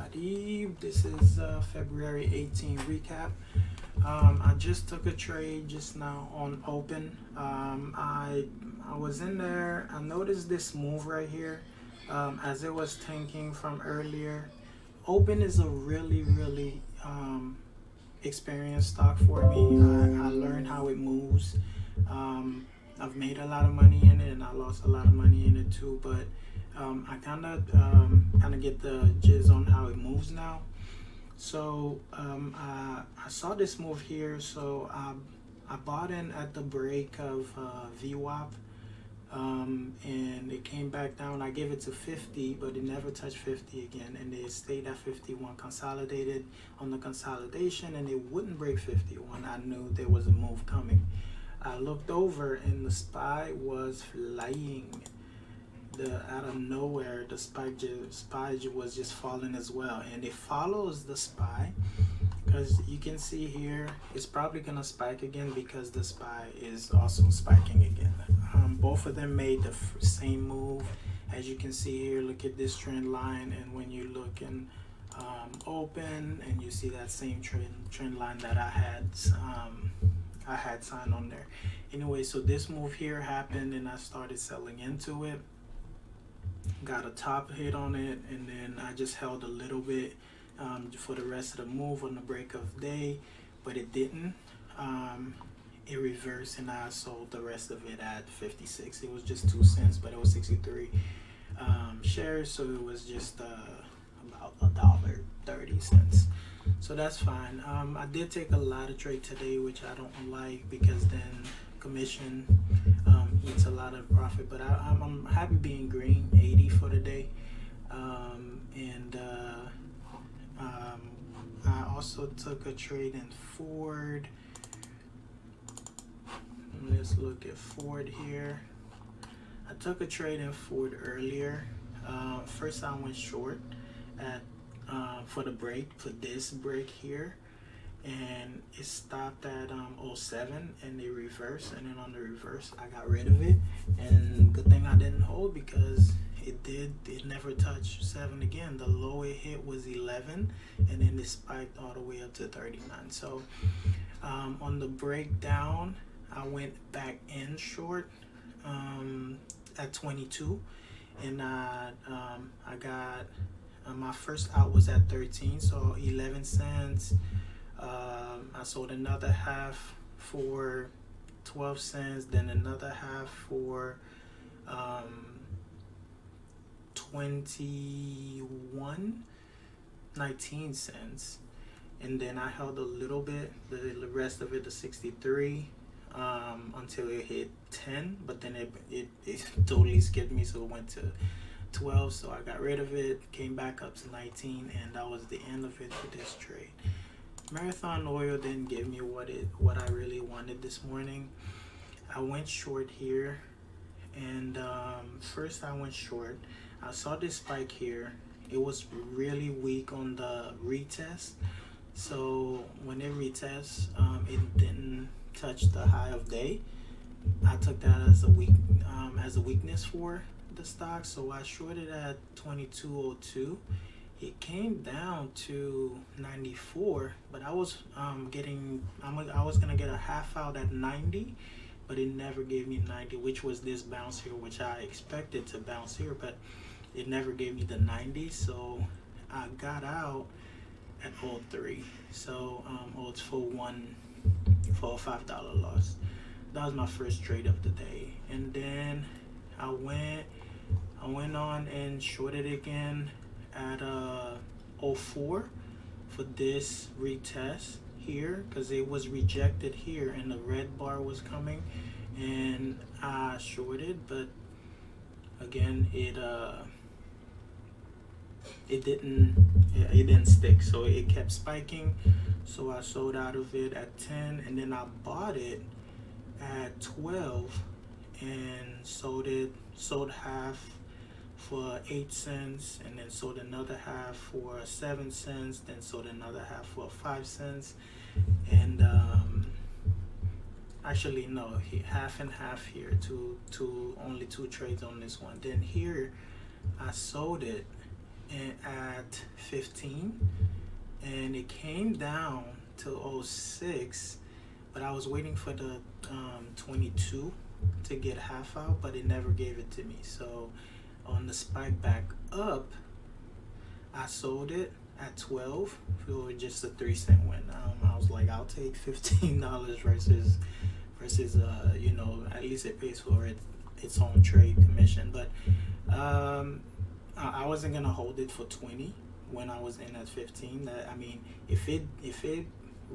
everybody. This is February 18 recap. I just took a trade just now on open. I was in there. I noticed this move right here as it was tanking from earlier. Open is a really experienced stock for me. I learned how it moves. I've made a lot of money in it, and I lost a lot of money in it too. But I kind of get the jizz on how it moves now. So I saw this move here, so I bought in at the break of VWAP, and it came back down. I gave it to 50, but it never touched 50 again, and it stayed at 51. Consolidated on the consolidation, and it wouldn't break 51. I knew there was a move coming. I looked over, and the SPY was flying. Out of nowhere, the SPY was just falling as well, and it follows the SPY because you can see here it's probably gonna spike again because the SPY is also spiking again. Both of them made the same move. As you can see here, look at this trend line, and when you look in open, and you see that same trend line that I had signed on there. Anyway, so this move here happened, and I started selling into it. Got a top hit on it, and then I just held a little bit for the rest of the move on the break of day, but it didn't. It reversed, and I sold the rest of it at 56. It was just 2 cents, but it was 63 shares, so it was just about $1.30. So that's fine. I did take a lot of trade today, which I don't like because then commission eats a lot of profit, but I'm happy being green, 80 for the day. I also took a trade in Ford. Let's look at Ford here. I took a trade in Ford earlier. First I went short at for this break here, and it stopped at 07, and they reversed, and then on the reverse I got rid of it, and good thing I didn't hold because it never touched 7 again. The low it hit was 11, and then it spiked all the way up to 39. So on the breakdown I went back in short at 22, and I got my first out was at 13, so 11 cents. I sold another half for 12 cents, then another half for 19 cents, and then I held a little bit, the rest of it to 63 until it hit 10, but then it totally skipped me, so it went to 12, so I got rid of it, came back up to 19, and that was the end of it for this trade. Marathon Oil didn't give me what I really wanted this morning. I went short here, and first I went short. I saw this spike here. It was really weak on the retest, so when it retests, it didn't touch the high of day. I took that as a weakness for the stock, so I shorted at 22.02. It came down to 94, but I was gonna get a half out at 90, but it never gave me 90, which was this bounce here, which I expected to bounce here, but it never gave me the 90, so I got out at 03. So it's for a $5 loss. That was my first trade of the day, and then I went on and shorted again at 04 for this retest here because it was rejected here, and the red bar was coming, and I shorted, but again it didn't stick, so it kept spiking, so I sold out of it at 10, and then I bought it at 12 and sold half for 8 cents, and then sold another half for 7 cents, then sold another half for 5 cents, and actually no, half and half here, only two trades on this one. Then here I sold it, at 15, and it came down to 06, but I was waiting for the 22 to get half out, but it never gave it to me. So on the spike back up, I sold it at 12 for just a 3-cent win. I was like, I'll take $15 versus at least it pays for its own trade commission. But I wasn't gonna hold it for 20 when I was in at 15. If it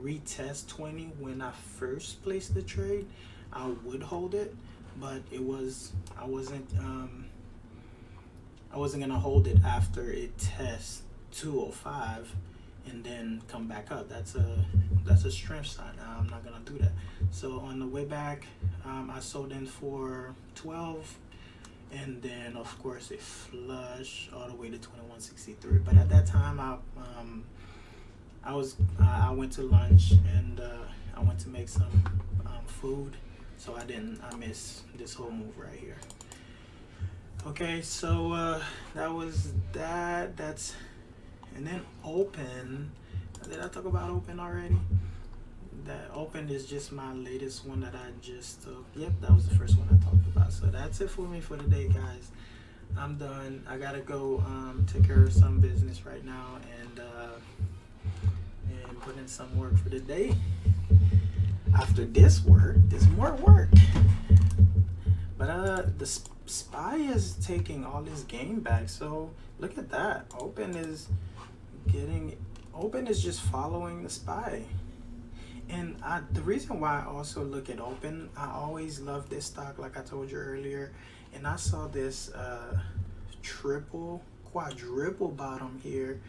retest 20 when I first placed the trade, I would hold it. But I wasn't gonna hold it after it tests 205 and then come back up. That's a strength sign. I'm not gonna do that. So on the way back, I sold in for 12, and then of course it flushed all the way to 21.63. But at that time, I went to lunch, and I went to make some food, so I missed this whole move right here. Okay, so that was that. And then open. Did I talk about open already? That open is just my latest one that I just took. Yep, that was the first one I talked about. So that's it for me for today, guys. I'm done. I gotta go take care of some business right now, and put in some work for the day. After this work, there's more work. But the SPY is taking all this game back. So look at that. Open is just following the SPY. And the reason why I also look at open, I always love this stock, like I told you earlier. And I saw this quadruple bottom here,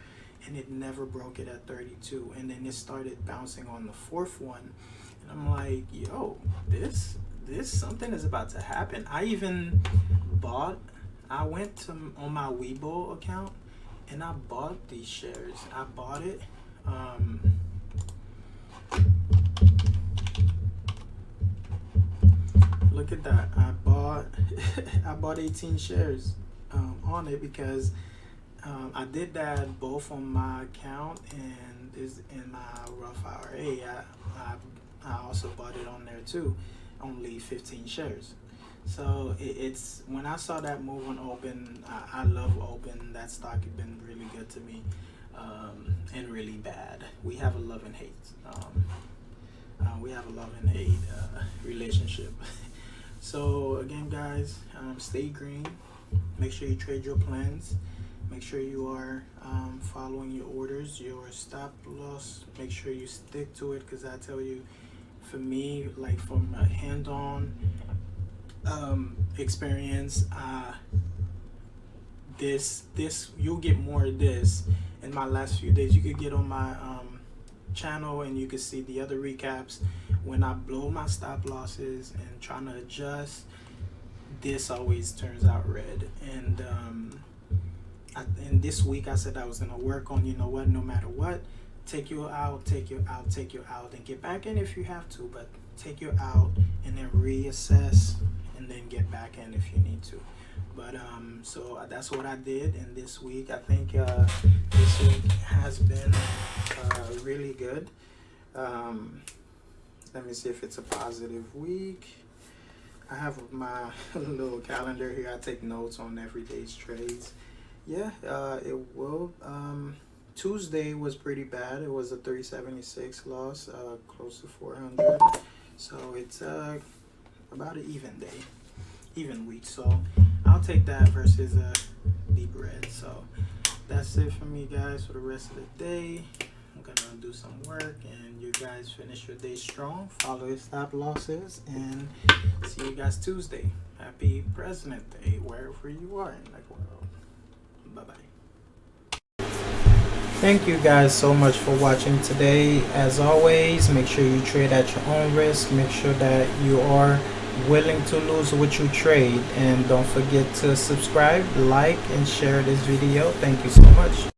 and it never broke it at 32. And then it started bouncing on the fourth one. And I'm like, yo, this something is about to happen. I went on my Weibo account, and I bought these shares. I bought it. Look at that. I bought 18 shares on it because I did that both on my account and is in my Roth IRA. I also bought it on there too. Only 15 shares. So it's when I saw that move on open, I love open. That stock has been really good to me, and really bad. We have a love and hate. Relationship. So again, guys, stay green. Make sure you trade your plans. Make sure you are following your orders, your stop loss. Make sure you stick to it, because I tell you, for me, like from a hand-on experience, you'll get more of this in my last few days. You could get on my channel, and you can see the other recaps when I blow my stop losses and trying to adjust. This always turns out red. And this week I said I was gonna work on, no matter what, take you out, and get back in if you have to, but take you out and then reassess and then get back in if you need to. But so that's what I did. And this week, I think this week has been really good. Let me see if it's a positive week. I have my little calendar here. I take notes on every day's trades. Yeah, it will. Tuesday was pretty bad. It was a 376 loss, close to 400. So it's about an even week. So I'll take that versus a deep red. So that's it for me, guys, for the rest of the day. I'm gonna do some work, and you guys finish your day strong. Follow your stop losses, and see you guys Tuesday. Happy President Day, wherever you are in the world. Bye-bye. Thank you guys so much for watching today. As always, make sure you trade at your own risk. Make sure that you are willing to lose what you trade. And don't forget to subscribe, like, and share this video. Thank you so much.